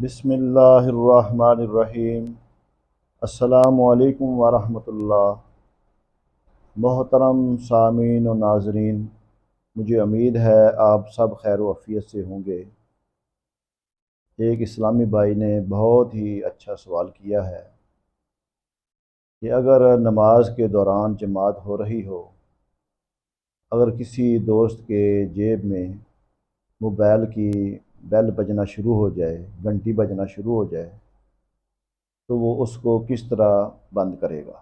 بسم اللہ الرحمن الرحیم۔ السلام علیکم ورحمۃ اللہ۔ محترم سامعین و ناظرین، مجھے امید ہے آپ سب خیر و عافیت سے ہوں گے۔ ایک اسلامی بھائی نے بہت ہی اچھا سوال کیا ہے کہ اگر نماز کے دوران جماعت ہو رہی ہو، اگر کسی دوست کے جیب میں موبائل کی بیل بجنا شروع ہو جائے، گھنٹی بجنا شروع ہو جائے، تو وہ اس کو کس طرح بند کرے گا؟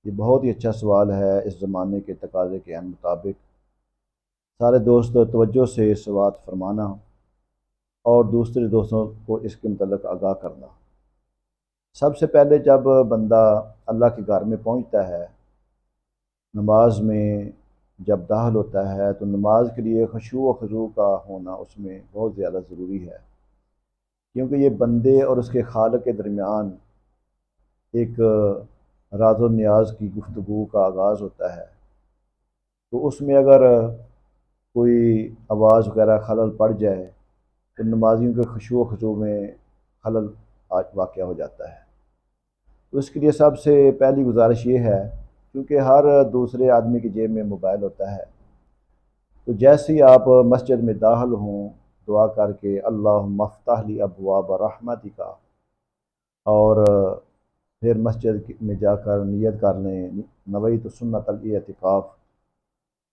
یہ بہت ہی اچھا سوال ہے۔ اس زمانے کے تقاضے کے مطابق سارے دوست توجہ سے سوال فرمانا اور دوسرے دوستوں کو اس کے متعلق آگاہ کرنا۔ سب سے پہلے جب بندہ اللہ کے گھر میں پہنچتا ہے، نماز میں جب داخل ہوتا ہے، تو نماز کے لیے خشوع و خضوع کا ہونا اس میں بہت زیادہ ضروری ہے، کیونکہ یہ بندے اور اس کے خالق کے درمیان ایک راز و نیاز کی گفتگو کا آغاز ہوتا ہے۔ تو اس میں اگر کوئی آواز وغیرہ خلل پڑ جائے تو نمازیوں کے خشوع و خضوع میں خلل واقع ہو جاتا ہے۔ تو اس کے لیے سب سے پہلی گزارش یہ ہے، کیونکہ ہر دوسرے آدمی کی جیب میں موبائل ہوتا ہے، تو جیسے ہی آپ مسجد میں داخل ہوں، دعا کر کے اللہم افتح لی ابواب رحمتک، اور پھر مسجد میں جا کر نیت کر لیں نویت سنت الاعتکاف،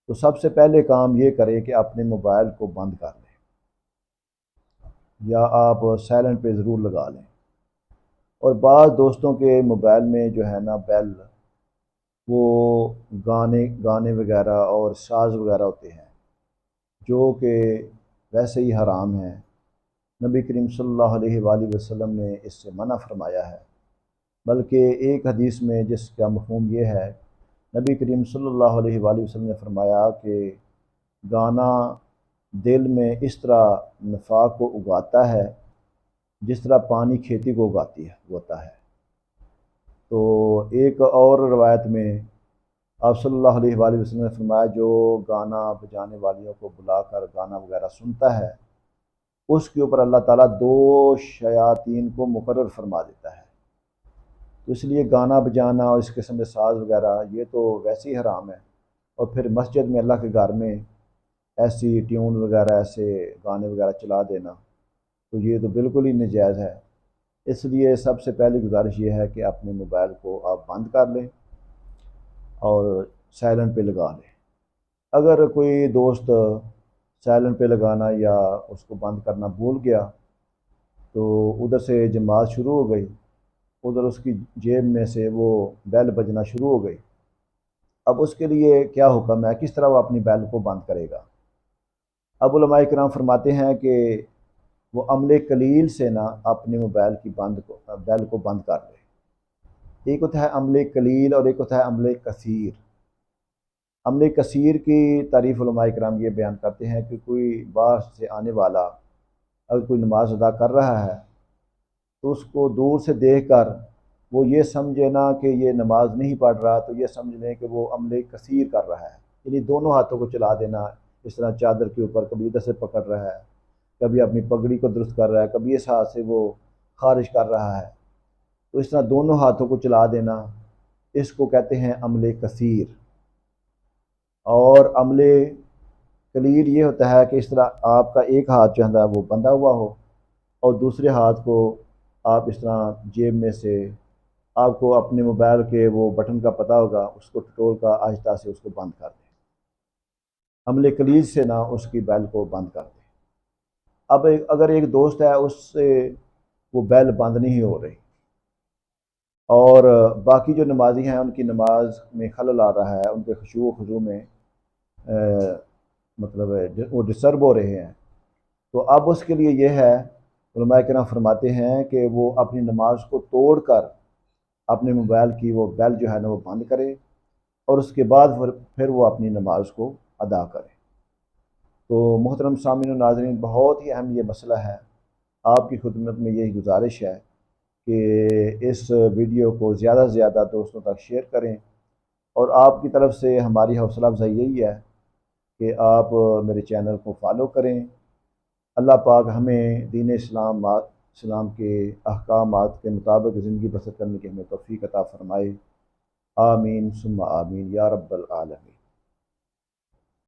تو سب سے پہلے کام یہ کریں کہ اپنے موبائل کو بند کر لیں، یا آپ سائلنٹ پہ ضرور لگا لیں۔ اور بعض دوستوں کے موبائل میں جو ہے نا بیل، وہ گانے وغیرہ اور ساز وغیرہ ہوتے ہیں، جو کہ ویسے ہی حرام ہیں۔ نبی کریم صلی اللہ علیہ وآلہ وسلم نے اس سے منع فرمایا ہے، بلکہ ایک حدیث میں جس کا مفہوم یہ ہے، نبی کریم صلی اللہ علیہ وآلہ وسلم نے فرمایا کہ گانا دل میں اس طرح نفاق کو اگاتا ہے جس طرح پانی کھیتی کو اگاتا ہے۔ تو ایک اور روایت میں آپ صلی اللہ علیہ وآلہ وسلم نے فرمایا، جو گانا بجانے والیوں کو بلا کر گانا وغیرہ سنتا ہے، اس کے اوپر اللہ تعالیٰ 2 شیاطین کو مقرر فرما دیتا ہے۔ تو اس لیے گانا بجانا اور اس قسم کے ساز وغیرہ یہ تو ویسے ہی حرام ہے، اور پھر مسجد میں اللہ کے گھر میں ایسی ٹیون وغیرہ، ایسے گانے وغیرہ چلا دینا، تو یہ تو بالکل ہی ناجائز ہے۔ اس لیے سب سے پہلی گزارش یہ ہے کہ اپنے موبائل کو آپ بند کر لیں اور سائلنٹ پہ لگا لیں۔ اگر کوئی دوست سائلنٹ پہ لگانا یا اس کو بند کرنا بھول گیا، تو ادھر سے جماعت شروع ہو گئی، ادھر اس کی جیب میں سے وہ بیل بجنا شروع ہو گئی، اب اس کے لیے کیا حکم ہے، کس طرح وہ اپنی بیل کو بند کرے گا؟ اب علماء کرام فرماتے ہیں کہ وہ عمل قلیل سے نہ اپنے موبائل کی بیل کو بند کر لے۔ ایک ہوتا ہے عمل قلیل اور ایک ہوتا ہے عمل کثیر۔ عمل کثیر کی تعریف علماء کرام یہ بیان کرتے ہیں کہ کوئی باہر سے آنے والا اگر کوئی نماز ادا کر رہا ہے، تو اس کو دور سے دیکھ کر وہ یہ سمجھے نا کہ یہ نماز نہیں پڑھ رہا، تو یہ سمجھ لیں کہ وہ عمل کثیر کر رہا ہے، یعنی دونوں ہاتھوں کو چلا دینا، اس طرح چادر کے اوپر کبھی ادھر سے پکڑ رہا ہے، کبھی اپنی پگڑی کو درست کر رہا ہے، کبھی اس ہاتھ سے وہ خارج کر رہا ہے، تو اس طرح دونوں ہاتھوں کو چلا دینا، اس کو کہتے ہیں عمل کثیر۔ اور عمل قلیل یہ ہوتا ہے کہ اس طرح آپ کا ایک ہاتھ جو ہے وہ بندھا ہوا ہو، اور دوسرے ہاتھ کو آپ اس طرح جیب میں سے، آپ کو اپنے موبائل کے وہ بٹن کا پتہ ہوگا، اس کو ٹٹول کا آہستہ سے اس کو بند کر دیں، عمل قلیل سے نہ اس کی بیل کو بند کر دیں۔ اب اگر ایک دوست ہے، اس سے وہ بیل بند نہیں ہو رہی، اور باقی جو نمازی ہیں ان کی نماز میں خلل آ رہا ہے، ان کے خشوع و خضوع میں مطلب وہ ڈسٹرب ہو رہے ہیں، تو اب اس کے لیے یہ ہے، علماء کرام فرماتے ہیں کہ وہ اپنی نماز کو توڑ کر اپنے موبائل کی وہ بیل جو ہے نا وہ بند کرے، اور اس کے بعد پھر وہ اپنی نماز کو ادا کرے۔ تو محترم سامعین و ناظرین، بہت ہی اہم یہ مسئلہ ہے، آپ کی خدمت میں یہی گزارش ہے کہ اس ویڈیو کو زیادہ سے زیادہ دوستوں تک شیئر کریں، اور آپ کی طرف سے ہماری حوصلہ افزائی یہی ہے کہ آپ میرے چینل کو فالو کریں۔ اللہ پاک ہمیں دین اسلام السلام کے احکامات کے مطابق زندگی بسر کرنے کی ہمیں توفیق عطا فرمائے۔ آمین ثم آمین یا رب العالمین۔